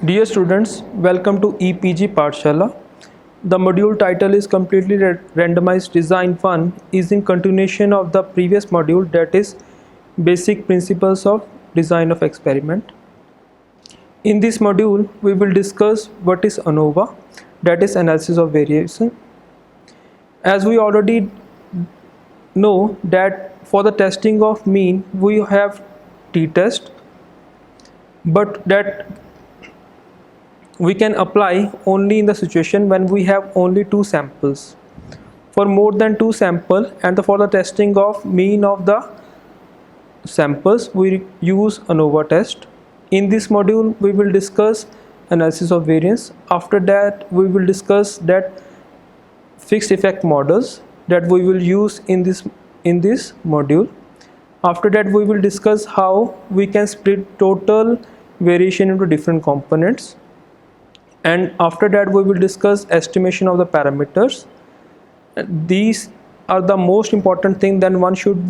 Dear students, welcome to EPG Pathshala. The module title is Completely Randomized Design 1 is in continuation of the previous module, that is Basic Principles of Design of Experiment. In this module, we will discuss what is ANOVA, that is Analysis of Variation. As we already know that for the testing of mean, we have t-test, but that we can apply only in the situation when we have only two samples. For more than two samples and for the testing of mean of the samples, we use ANOVA test. In this module, we will discuss analysis of variance. After that, we will discuss that fixed effect models that we will use in this module. After that, we will discuss how we can split total variation into different components. And after that, we will discuss estimation of the parameters. These are the most important thing. Then one should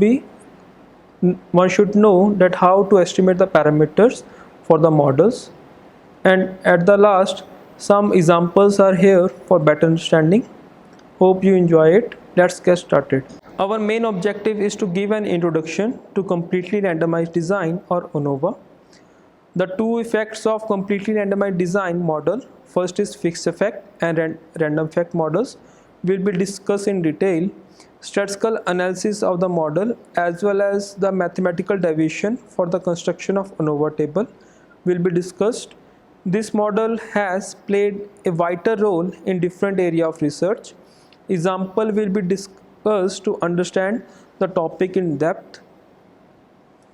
know that how to estimate the parameters for the models. And at the last, some examples are here for better understanding. Hope you enjoy it. Let's get started. Our main objective is to give an introduction to completely randomized design, or ANOVA. The two effects of completely randomized design model, first is fixed effect and random effect models, will be discussed in detail. Statistical analysis of the model as well as the mathematical deviation for the construction of ANOVA table will be discussed. This model has played a vital role in different areas of research. Example will be discussed to understand the topic in depth.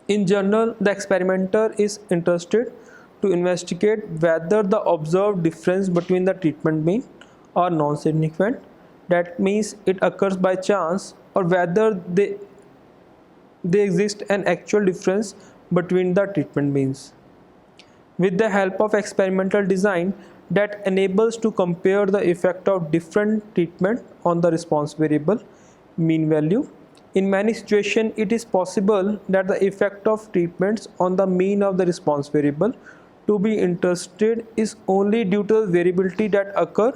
In general, the experimenter is interested to investigate whether the observed difference between the treatment mean are non-significant, that means it occurs by chance, or whether they exist an actual difference between the treatment means. With the help of experimental design that enables to compare the effect of different treatment on the response variable mean value. In many situations, it is possible that the effect of treatments on the mean of the response variable to be interested is only due to the variability that occur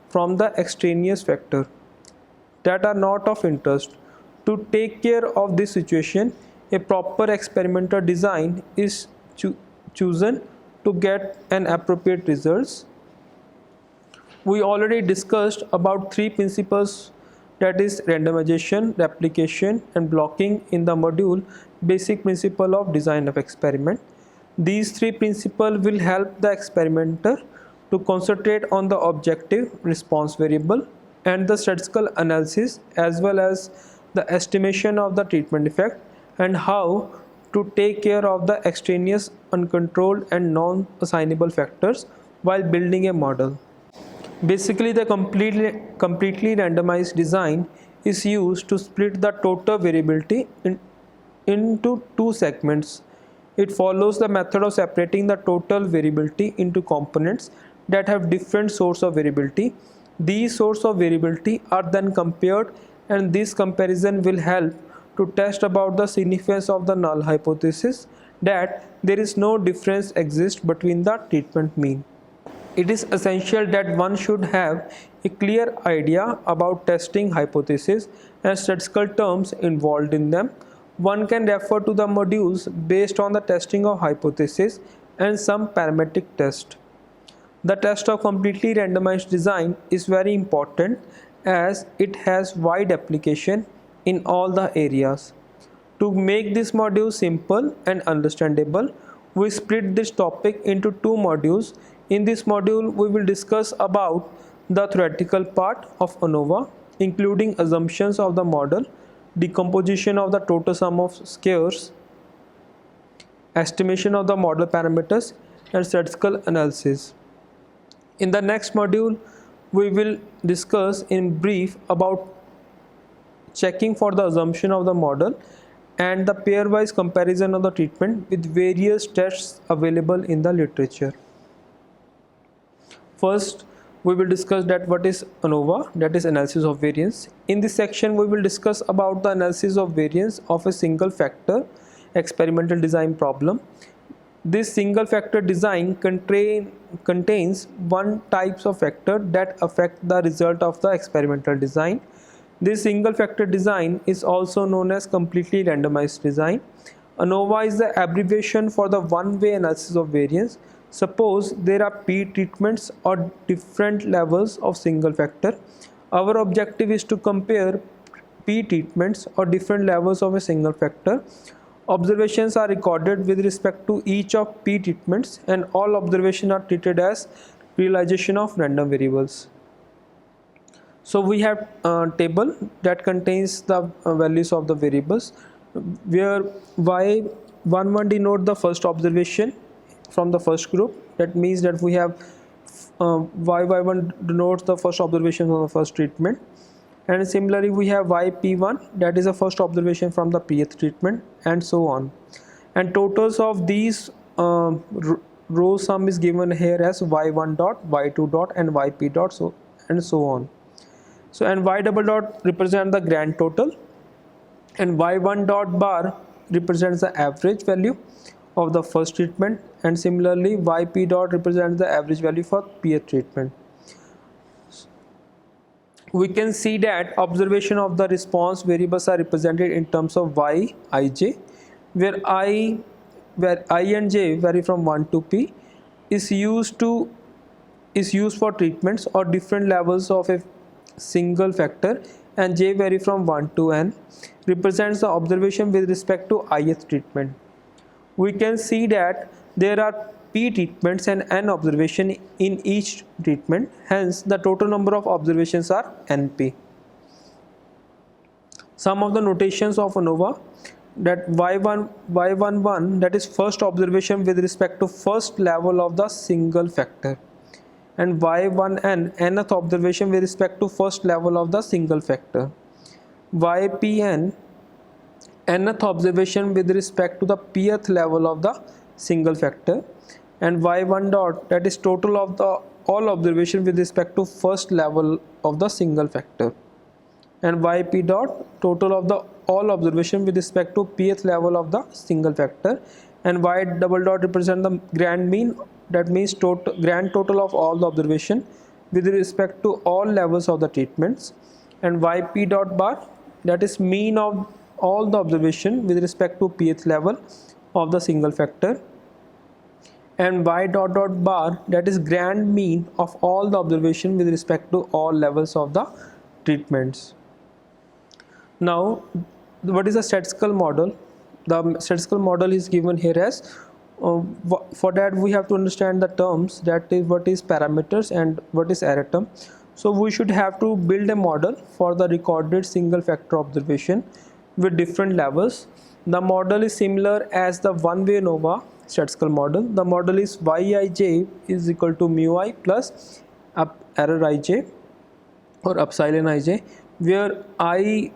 from the extraneous factor that are not of interest. To take care of this situation, a proper experimental design is chosen to get an appropriate results. We already discussed about three principles, that is randomization, replication and blocking in the module Basic Principle of Design of Experiment. These three principles will help the experimenter to concentrate on the objective response variable and the statistical analysis as well as the estimation of the treatment effect and how to take care of the extraneous, uncontrolled and non-assignable factors while building a model. Basically, the completely randomized design is used to split the total variability into two segments. It follows the method of separating the total variability into components that have different source of variability. These sources of variability are then compared, and this comparison will help to test about the significance of the null hypothesis that there is no difference exists between the treatment mean. It is essential that one should have a clear idea about testing hypotheses and statistical terms involved in them. One can refer to the modules based on the testing of hypothesis and some parametric test. The test of completely randomized design is very important as it has wide application in all the areas. To make this module simple and understandable, we split this topic into two modules. In this module, we will discuss about the theoretical part of ANOVA, including assumptions of the model, decomposition of the total sum of squares, estimation of the model parameters, and statistical analysis. In the next module, we will discuss in brief about checking for the assumption of the model and the pairwise comparison of the treatment with various tests available in the literature. First, we will discuss that what is ANOVA, that is analysis of variance. In this section, we will discuss about the analysis of variance of a single factor experimental design problem. This single factor design contains one types of factor that affect the result of the experimental design. This single factor design is also known as completely randomized design. ANOVA is the abbreviation for the one-way analysis of variance. Suppose there are P treatments or different levels of single factor. Our objective is to compare P treatments or different levels of a single factor. Observations are recorded with respect to each of P treatments, and all observations are treated as realization of random variables. So we have a table that contains the values of the variables, where y11 denote the first observation from the first group. That means that we have y1 denotes the first observation from the first treatment, and similarly we have yp1, that is the first observation from the pth treatment, and so on. And totals of these row sum is given here as y1 dot, y2 dot, and yp dot, so and so on. So and y double dot represent the grand total, and y1 dot bar represents the average value of the first treatment, and similarly yp dot represents the average value for pth treatment. We can see that observation of the response variables are represented in terms of y, ij, where I and j vary from 1 to p, is used for treatments or different levels of a single factor, and j vary from 1 to n, represents the observation with respect to ith treatment. We can see that there are p treatments and n observation in each treatment, hence the total number of observations are np. Some of the notations of ANOVA, that y11, that is first observation with respect to first level of the single factor, and y1n, nth observation with respect to first level of the single factor, ypn, nth observation with respect to the pth level of the single factor, and y1 dot, that is total of the all observation with respect to first level of the single factor, and yp dot, total of the all observation with respect to pth level of the single factor, and y double dot represent the grand mean, that means grand total of all the observation with respect to all levels of the treatments, and yp dot bar, that is mean of all the observation with respect to pth level of the single factor, and y dot dot bar, that is grand mean of all the observation with respect to all levels of the treatments. Now, what is a statistical model? The statistical model is given here as for that we have to understand the terms, that is what is parameters and what is error term. So we should have to build a model for the recorded single factor observation with different levels. The model is similar as the one-way ANOVA statistical model. The model is yij is equal to mu I plus error ij or epsilon ij, where I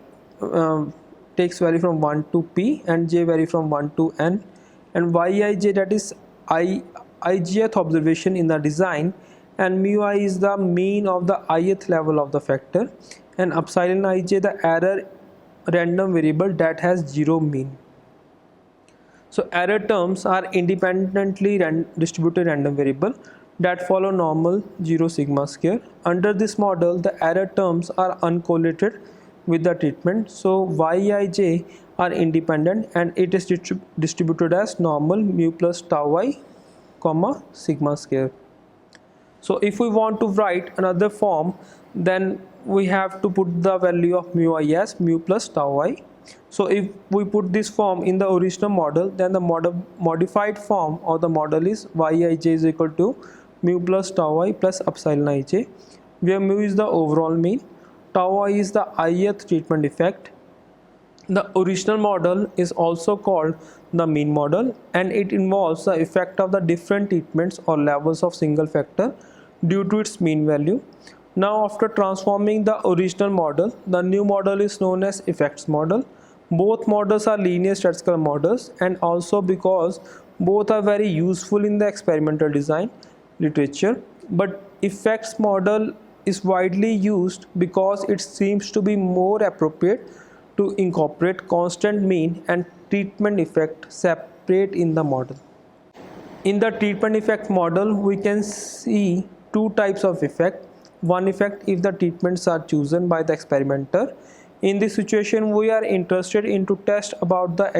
takes value from 1 to p and j vary from 1 to n, and yij, that is ijth observation in the design, and mu I is the mean of the ith level of the factor, and epsilon ij the error random variable that has zero mean. So error terms are independently distributed random variable that follow normal 0 sigma square. Under this model, the error terms are uncorrelated with the treatment, so yij are independent and it is distributed as normal mu plus tau I comma sigma square. So if we want to write another form, then we have to put the value of mu I as mu plus tau I. So if we put this form in the original model, then the modified form of the model is yij is equal to mu plus tau I plus epsilon ij, where mu is the overall mean, tau I is the ith treatment effect. The original model is also called the mean model, and it involves the effect of the different treatments or levels of single factor due to its mean value. Now after transforming the original model, the new model is known as effects model. Both models are linear statistical models, and also because both are very useful in the experimental design literature, but effects model is widely used because it seems to be more appropriate to incorporate constant mean and treatment effect separate in the model. In the treatment effect model, we can see two types of effect. One effect if the treatments are chosen by the experimenter. In this situation, we are interested in to test about the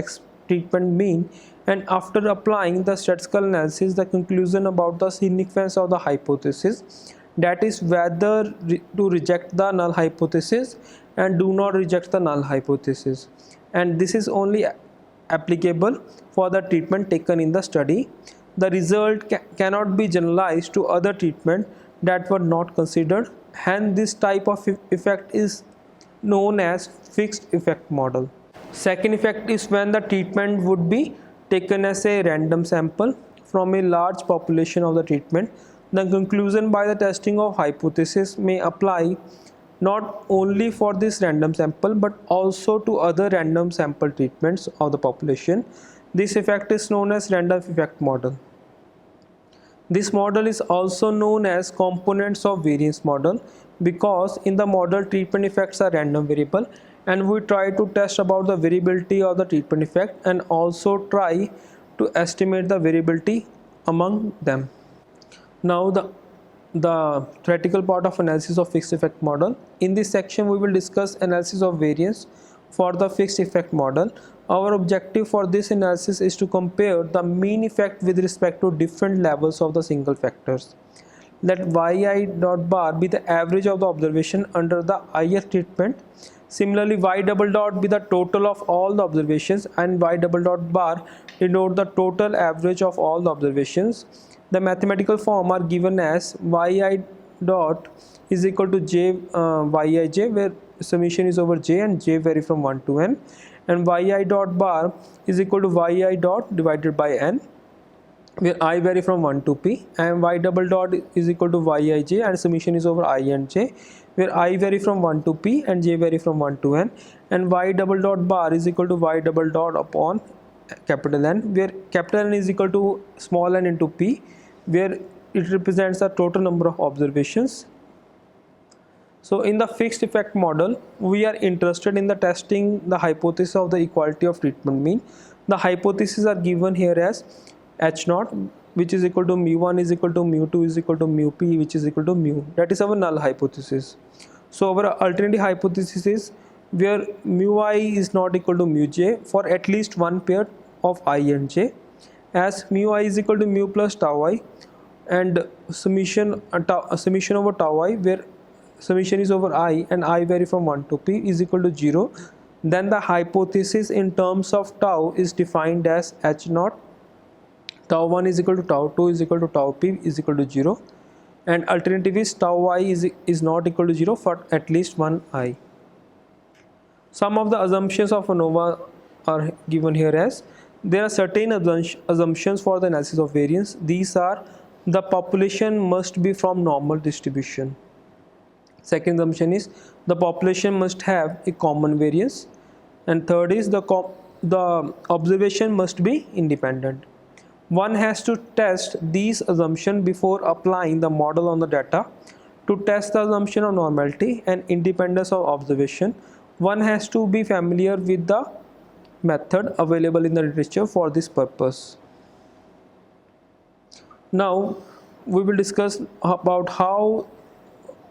treatment mean, and after applying the statistical analysis, the conclusion about the significance of the hypothesis, that is whether to reject the null hypothesis and do not reject the null hypothesis. And this is only applicable for the treatment taken in the study. The result cannot be generalized to other treatment that were not considered. Hence, this type of effect is known as fixed effect model. Second effect is when the treatment would be taken as a random sample from a large population of the treatment. The conclusion by the testing of hypothesis may apply not only for this random sample but also to other random sample treatments of the population. This effect is known as random effect model. This model is also known as components of variance model because in the model treatment effects are random variable, and we try to test about the variability of the treatment effect and also try to estimate the variability among them. Now the theoretical part of analysis of fixed effect model. In this section we will discuss analysis of variance for the fixed effect model. Our objective for this analysis is to compare the mean effect with respect to different levels of the single factors. Let yi dot bar be the average of the observation under the ith treatment. Similarly, y double dot be the total of all the observations, and y double dot bar denote the total average of all the observations. The mathematical form are given as yi dot is equal to j yij, where summation is over j and j vary from 1 to n, and yi dot bar is equal to yi dot divided by n, where I vary from 1 to p, and y double dot is equal to yij and summation is over I and j, where I vary from 1 to p and j vary from 1 to n, and y double dot bar is equal to y double dot upon capital N, where capital N is equal to small n into p, where it represents the total number of observations. So in the fixed effect model, we are interested in the testing the hypothesis of the equality of treatment mean. The hypotheses are given here as h naught, which is equal to mu1 is equal to mu2 is equal to mu p, which is equal to mu. That is our null hypothesis. So our alternative hypothesis is where mu I is not equal to mu j for at least one pair of I and j, as mu I is equal to mu plus tau I, and summation over tau I, where summation is over I and I vary from 1 to p is equal to 0. Then the hypothesis in terms of tau is defined as h naught, tau 1 is equal to tau 2 is equal to tau p is equal to 0, and alternative is tau I is not equal to 0 for at least one I. Some of the assumptions of ANOVA are given here as there are certain assumptions for the analysis of variance. These are the population must be from normal distribution. Second assumption is the population must have a common variance, and third is the observation must be independent. One has to test these assumptions before applying the model on the data. To test the assumption of normality and independence of observation, one has to be familiar with the method available in the literature for this purpose. Now we will discuss about how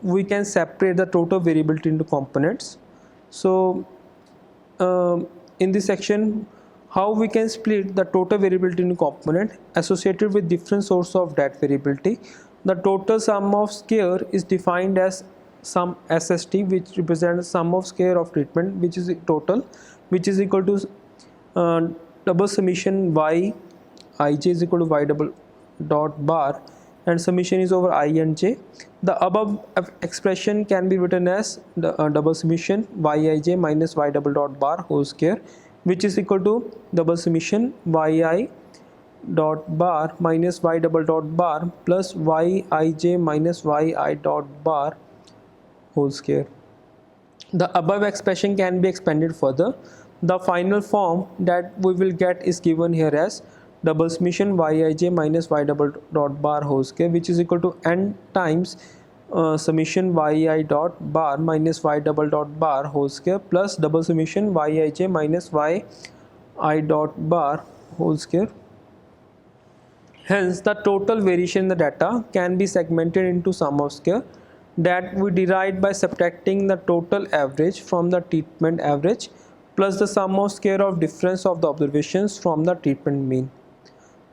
we can separate the total variability into components. So in this section, how we can split the total variability into component associated with different sources of that variability. The total sum of square is defined as sum SST, which represents sum of square of treatment, which is total, which is equal to double summation y ij is equal to y double dot bar, and summation is over I and j. The above expression can be written as the double summation yij minus y double dot bar whole square, which is equal to double summation yi dot bar minus y double dot bar plus yij minus yi dot bar whole square. The above expression can be expanded further. The final form that we will get is given here as double summation yij minus y double dot bar whole square, which is equal to n times summation yi dot bar minus y double dot bar whole square plus double summation yij minus yi dot bar whole square. Hence, the total variation in the data can be segmented into sum of square that we derive by subtracting the total average from the treatment average plus the sum of square of difference of the observations from the treatment mean.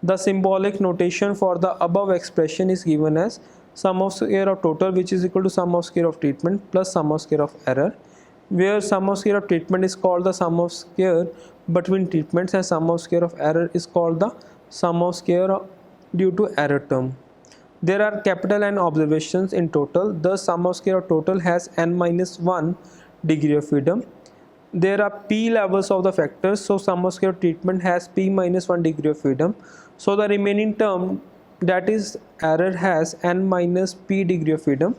The symbolic notation for the above expression is given as sum of square of total, which is equal to sum of square of treatment plus sum of square of error, where sum of square of treatment is called the sum of square between treatments and sum of square of error is called the sum of square due to error term. There are capital N observations in total. The sum of square of total has n minus 1 degree of freedom. There are p levels of the factors, so sum of square of treatment has p minus 1 degree of freedom. So the remaining term, that is error, has n minus p degree of freedom.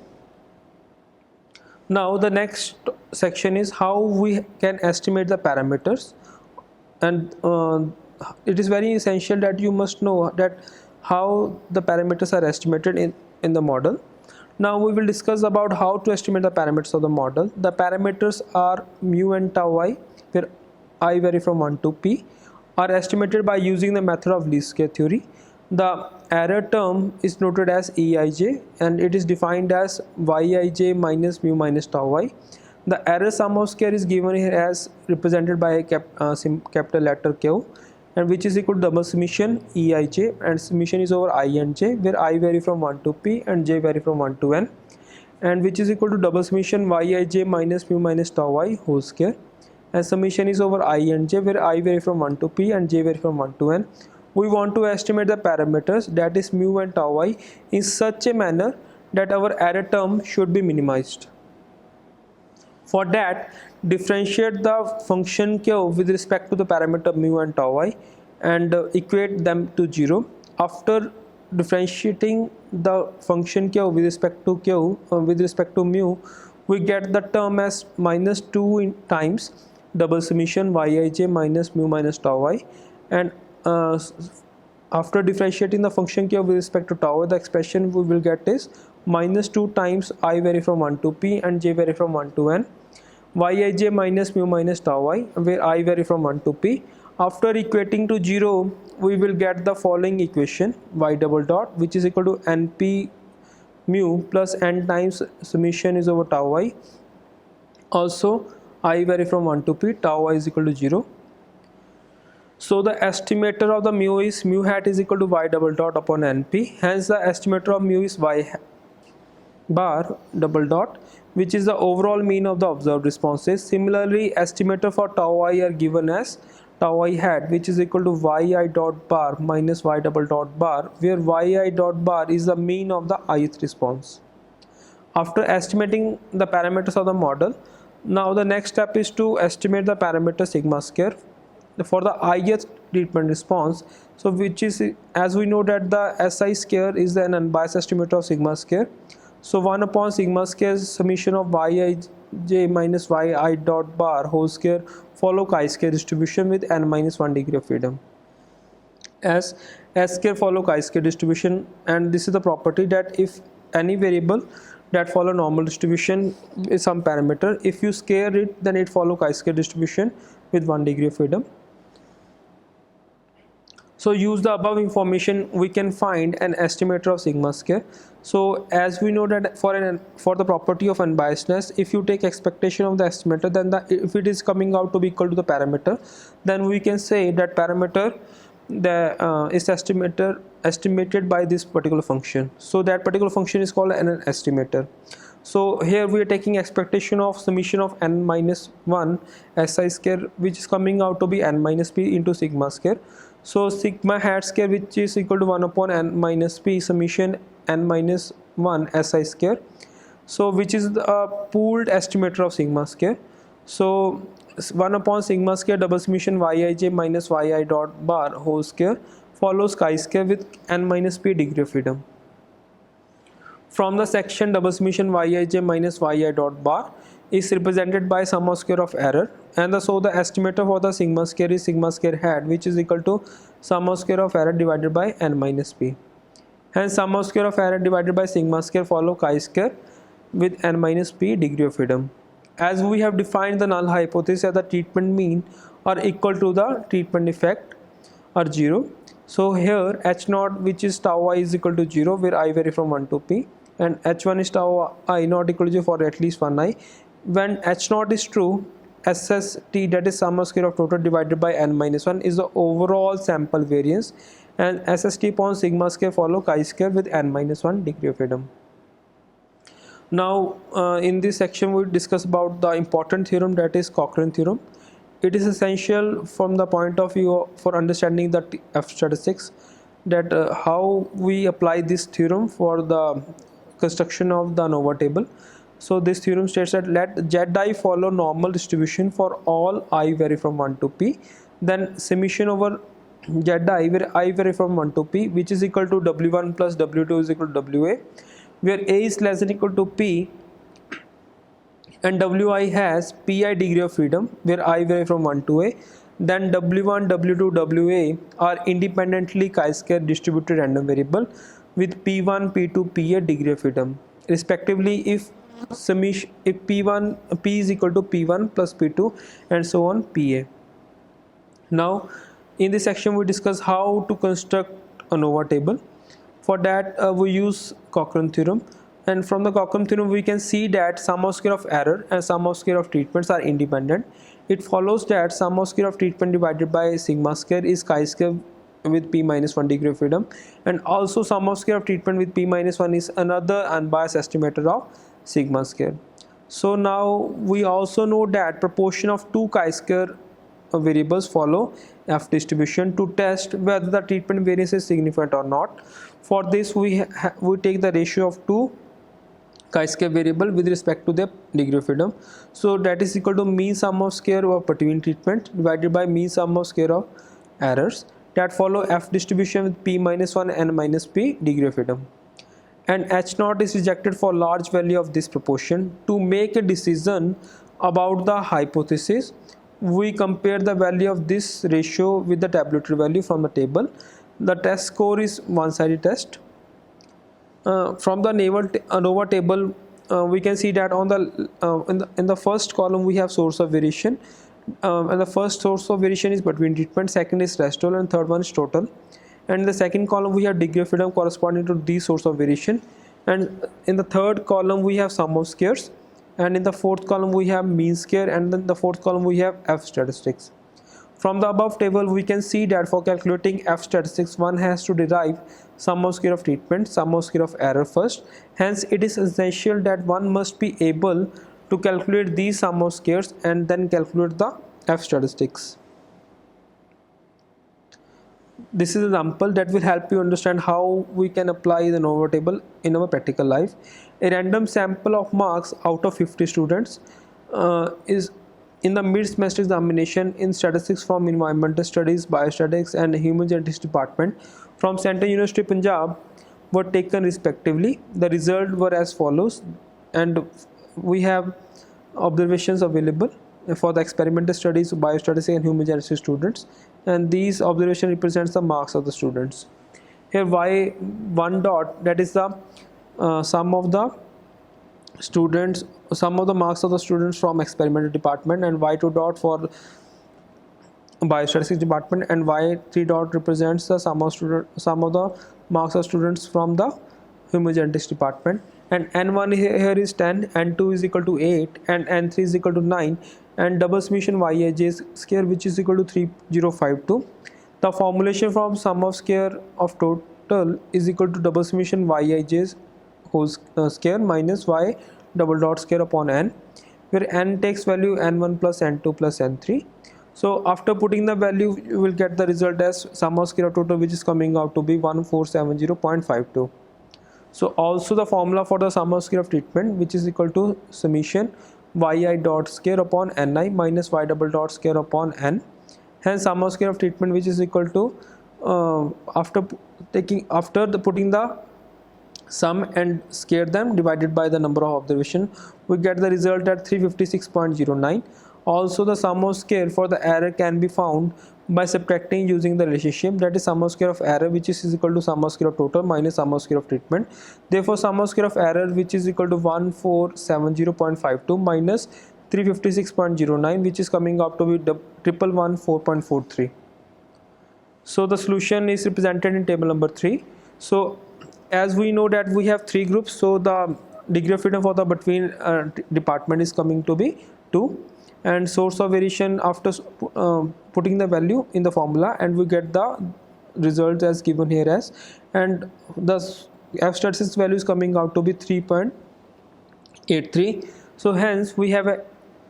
Now the next section is how we can estimate the parameters, and it is very essential that you must know that how the parameters are estimated in the model. Now we will discuss about how to estimate the parameters of the model. The parameters are mu and tau I, where I vary from 1 to p, are estimated by using the method of least square theory. The error term is noted as Eij and it is defined as Yij minus mu minus tau I. The error sum of square is given here as represented by a capital letter Q, and which is equal to double summation Eij, and summation is over I and j, where I vary from 1 to p and j vary from 1 to n, and which is equal to double summation Yij minus mu minus tau I whole square, and summation is over I and j, where I vary from 1 to p and j vary from 1 to n. We want to estimate the parameters, that is mu and tau I, in such a manner that our error term should be minimized. For that, differentiate the function q with respect to the parameter mu and tau I and equate them to 0. After differentiating the function q with respect to mu, we get the term as minus 2 times double summation Yij minus mu minus tau I, and after differentiating the function q with respect to tau I, the expression we will get is minus 2 times I vary from 1 to p and j vary from 1 to n, Yij minus mu minus tau I, where I vary from 1 to p. After equating to 0, we will get the following equation y double dot, which is equal to np mu plus n times summation is over tau I. Also I vary from 1 to p, tau I is equal to 0. So the estimator of the mu is mu hat is equal to y double dot upon np. Hence the estimator of mu is y bar double dot, which is the overall mean of the observed responses. Similarly, estimator for tau I are given as tau I hat, which is equal to yi dot bar minus y double dot bar, where yi dot bar is the mean of the ith response. After estimating the parameters of the model, now the next step is to estimate the parameter sigma square for the ith treatment response. So which is, as we know that the SI square is an unbiased estimator of sigma square. So 1 upon sigma square summation of Yij minus yi dot bar whole square follow chi-square distribution with n minus 1 degree of freedom, as S square follow chi-square distribution, and this is the property that if any variable that follow normal distribution is some parameter, if you scale it, then it follow chi-square distribution with 1 degree of freedom. So use the above information, we can find an estimator of sigma square. So as we know that for the property of unbiasedness, if you take expectation of the estimator, then if it is coming out to be equal to the parameter, then we can say that parameter is estimated by this particular function. So that particular function is called an estimator. So here we are taking expectation of summation of n minus 1 SI square, which is coming out to be n minus p into sigma square. So sigma hat square, which is equal to 1 upon n minus p summation n minus 1 SI square, so which is the pooled estimator of sigma square. So 1 upon sigma square double summation Yij minus yi dot bar whole square follows chi-square with n minus p degree of freedom. From the section double summation Yij minus yi dot bar is represented by sum of square of error, and so the estimator for the sigma square is sigma square hat, which is equal to sum of square of error divided by n minus p. Hence sum of square of error divided by sigma square follow chi-square with n minus p degree of freedom. As we have defined the null hypothesis that the treatment mean are equal to the treatment effect or 0. So here h naught, which is tau I, is equal to 0 where I vary from 1 to p, and h1 is tau I not equal to 0 for at least one I. When h naught is true, SST, that is sum of square of total divided by n minus 1, is the overall sample variance, and SST upon sigma square follow chi square with n minus 1 degree of freedom. Now in this section we discuss about the important theorem, that is Cochran theorem. It is essential from the point of view for understanding the F statistics, that how we apply this theorem for the construction of the ANOVA table. So this theorem states that let Zi follow normal distribution for all I vary from 1 to p, then summation over Zi where I vary from 1 to p, which is equal to W1 plus W2 is equal to WA, where A is less than equal to p and Wi has pi degree of freedom where I vary from 1 to a, then W1, W2, Wa are independently chi-square distributed random variable with P1, P2, Pa degree of freedom respectively if summation, if P is equal to P1 plus P2 and so on Pa. Now in this section we discuss how to construct ANOVA table. For that we use Cochran theorem. And from the Cochran theorem we can see that sum of square of error and sum of square of treatments are independent. It follows that sum of square of treatment divided by sigma square is chi square with p minus 1 degree of freedom, and also sum of square of treatment with p minus 1 is another unbiased estimator of sigma square. So now we also know that proportion of two chi square variables follow F distribution to test whether the treatment variance is significant or not. For this we take the ratio of two chi-square variable with respect to their degree of freedom. So that is equal to mean sum of square of between treatment divided by mean sum of square of errors that follow F distribution with p minus 1 and minus p degree of freedom. And h naught is rejected for large value of this proportion. To make a decision about the hypothesis, we compare the value of this ratio with the tabulatory value from the table. The test score is one-sided test. From the ANOVA table we can see that on the in the first column we have source of variation, and the first source of variation is between treatment, second is residual, and third one is total. And in the second column we have degree of freedom corresponding to these source of variation, and in the third column we have sum of squares, and in the fourth column we have mean square, and then the fourth column we have F statistics. From the above table we can see that for calculating F statistics one has to derive sum of square of treatment, sum of square of error first. Hence it is essential that one must be able to calculate these sum of squares and then calculate the F statistics. This is an example that will help you understand how we can apply the ANOVA table in our practical life. A random sample of marks out of 50 students is in the mid-semester examination in statistics from environmental studies, biostatistics and human genetics department from Central University Punjab were taken respectively. The results were as follows, and we have observations available for the experimental studies, biostatistics and human genetics students, and these observation represents the marks of the students. Here y1 dot, that is the sum of the students, sum of the marks of the students from experimental department, and y2 dot for biostatistics department, and y3 dot represents the sum of the marks of students from the human genetics department. And n1 here is 10, n2 is equal to 8, and n3 is equal to 9, and double summation yij square which is equal to 3052. The formulation from sum of square of total is equal to double summation yij whole square minus y double dot square upon n, where n takes value n1 plus n2 plus n3. So after putting the value you will get the result as sum of square of total, which is coming out to be 1470.52. So also the formula for the sum of square of treatment, which is equal to summation yi dot square upon ni minus y double dot square upon n. Hence sum of square of treatment, which is equal to after putting the sum and square them divided by the number of observation, we get the result at 356.09. Also the sum of square for the error can be found by subtracting using the relationship, that is sum of square of error which is equal to sum of square of total minus sum of square of treatment. Therefore sum of square of error, which is equal to 1470.52 minus 356.09, which is coming up to be 1114.43. So the solution is represented in table number 3. So as we know that we have 3 groups, so the degree of freedom for the between department is coming to be 2, and source of variation after putting the value in the formula, and we get the result as given here as, and the f statistics value is coming out to be 3.83. so hence we have a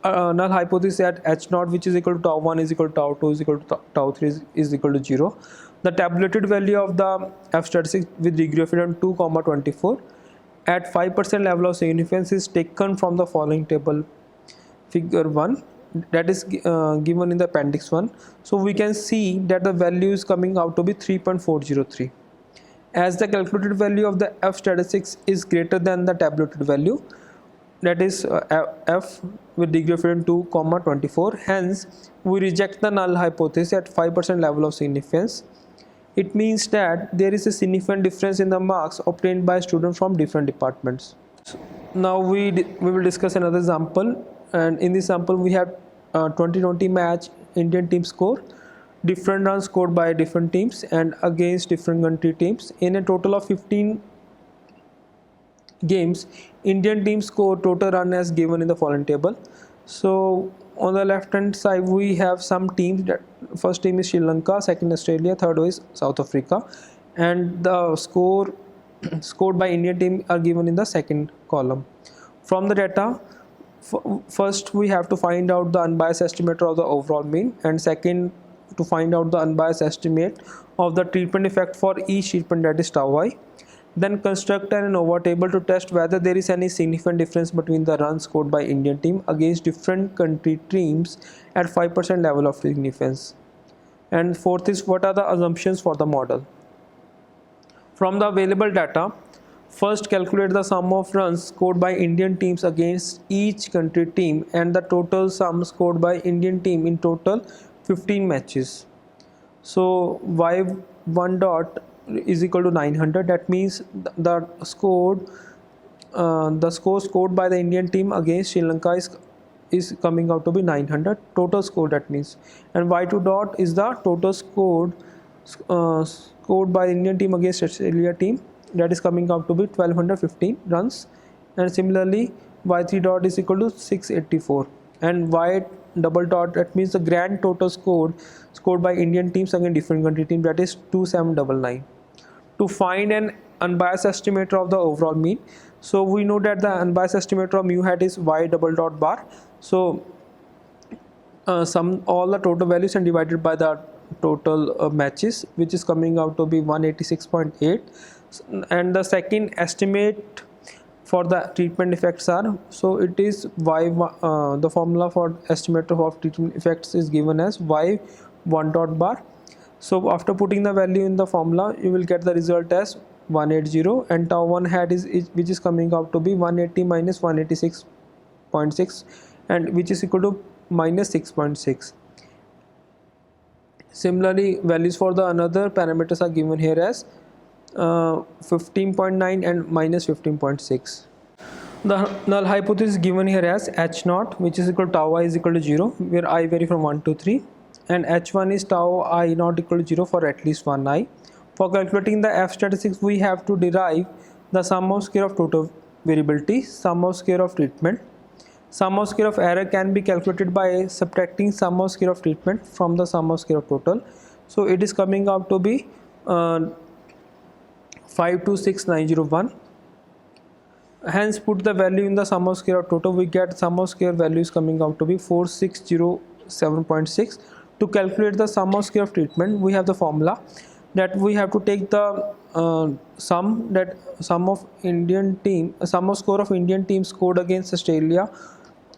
null hypothesis at h naught, which is equal to tau 1 is equal to tau 2 is equal to tau 3 is equal to 0. The tabulated value of the f statistics with degree of freedom 2, 24 at 5% level of significance is taken from the following table, figure 1, that is given in the appendix 1. So we can see that the value is coming out to be 3.403. As the calculated value of the f statistics is greater than the tabulated value, that is f with degree of freedom 2, 24, hence we reject the null hypothesis at 5% level of significance. It means that there is a significant difference in the marks obtained by students from different departments. Now we will discuss another example, and in this example we have 2020 match Indian team score, different runs scored by different teams and against different country teams. In a total of 15 games, Indian team score total run as given in the following table. So on the left hand side we have some teams. That first team is Sri Lanka, second Australia, third is South Africa, and the score scored by Indian team are given in the second column. From the data, first we have to find out the unbiased estimator of the overall mean, and second to find out the unbiased estimate of the treatment effect for each treatment, that is tau I. Then construct an ANOVA table to test whether there is any significant difference between the runs scored by Indian team against different country teams at 5% level of significance. And fourth is, what are the assumptions for the model? From the available data, first calculate the sum of runs scored by Indian teams against each country team and the total sum scored by Indian team in total 15 matches. So y1 dot is equal to 900. That means the score scored by the Indian team against Sri Lanka is coming out to be 900 total score, that means, and y2 dot is the total scored by the Indian team against Australia team, that is coming out to be 1215 runs, and similarly y3 dot is equal to 684, and y double dot, that means the grand total scored by Indian teams against different country teams, that is 2799. To find an unbiased estimator of the overall mean, so we know that the unbiased estimator of mu hat is y double dot bar. So sum all the total values and divided by the total matches, which is coming out to be 186.8, and the second estimate for the treatment effects are, so it is y, the formula for estimator of treatment effects is given as y1 dot bar. So after putting the value in the formula, you will get the result as 180, and tau 1 hat is which is coming out to be 180 minus 186.6, and which is equal to minus 6.6. Similarly, values for the another parameters are given here as 15.9 and minus 15.6. The null hypothesis is given here as h naught, which is equal to tau I is equal to 0, where I vary from 1 to 3, and h1 is tau I not equal to 0 for at least one I. For calculating the f statistics, we have to derive the sum of square of total variability, sum of square of treatment. Sum of square of error can be calculated by subtracting sum of square of treatment from the sum of square of total. So it is coming out to be 526901. Hence put the value in the sum of square of total, we get sum of square value is coming out to be 4607.6. To calculate the sum of square of treatment, we have the formula that we have to take the sum of Indian team, sum of score of Indian team scored against Australia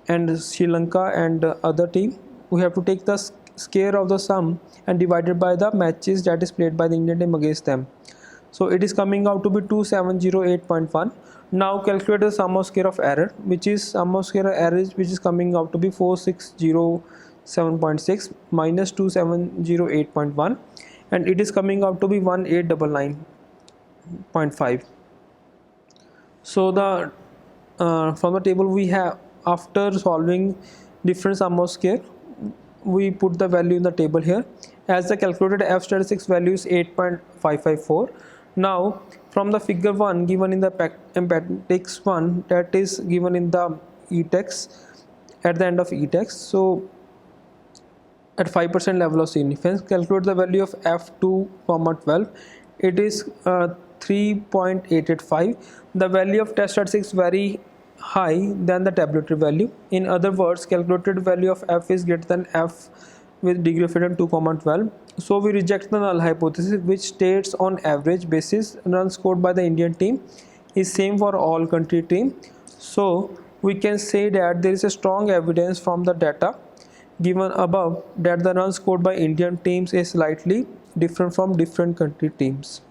and Sri Lanka and other team. We have to take the square of the sum and divided by the matches that is played by the Indian team against them. So it is coming out to be 2708.1. Now calculate the sum of square of error, which is sum of square of error which is coming out to be 4607.6 minus 2708.1, and it is coming out to be 1899.5. So the from the table we have, after solving different sum of square, we put the value in the table here. As the calculated f statistics value is 8.554. Now from the figure 1 given in the appendix 1, that is given in the e-text, at the end of e-text, so at 5% level of significance, calculate the value of f2, 12. It is 3.885. The value of test statistics very high than the tabulatory value. In other words, calculated value of f is greater than f with degree of freedom 2, 12. So we reject the null hypothesis, which states on average basis runs scored by the Indian team is same for all country team. So we can say that there is a strong evidence from the data given above that the runs scored by Indian teams is slightly different from different country teams.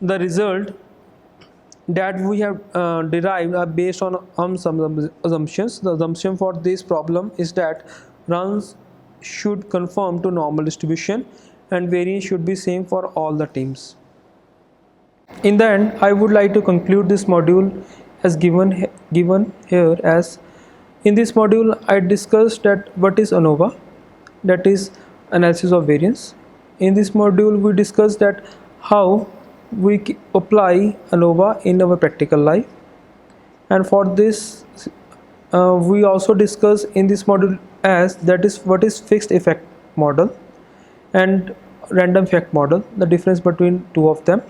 The result that we have derived are based on some assumptions. The assumption for this problem is that runs should conform to normal distribution and variance should be same for all the teams. In the end, I would like to conclude this module as given here as in this module I discussed that what is ANOVA, that is analysis of variance. In this module we discussed that how we apply ANOVA in our practical life, and for this we also discuss in this module as that is what is fixed effect model and random effect model, the difference between two of them.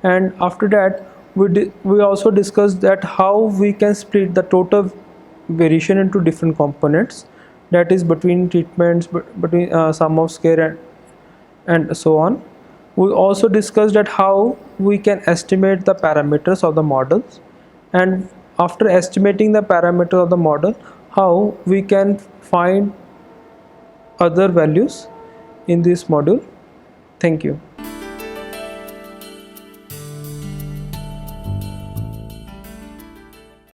And after that we also discussed that how we can split the total variation into different components, that is between treatments, between sum of square and so on. We also discussed that how we can estimate the parameters of the models, and after estimating the parameters of the model, how we can find other values in this module. Thank you.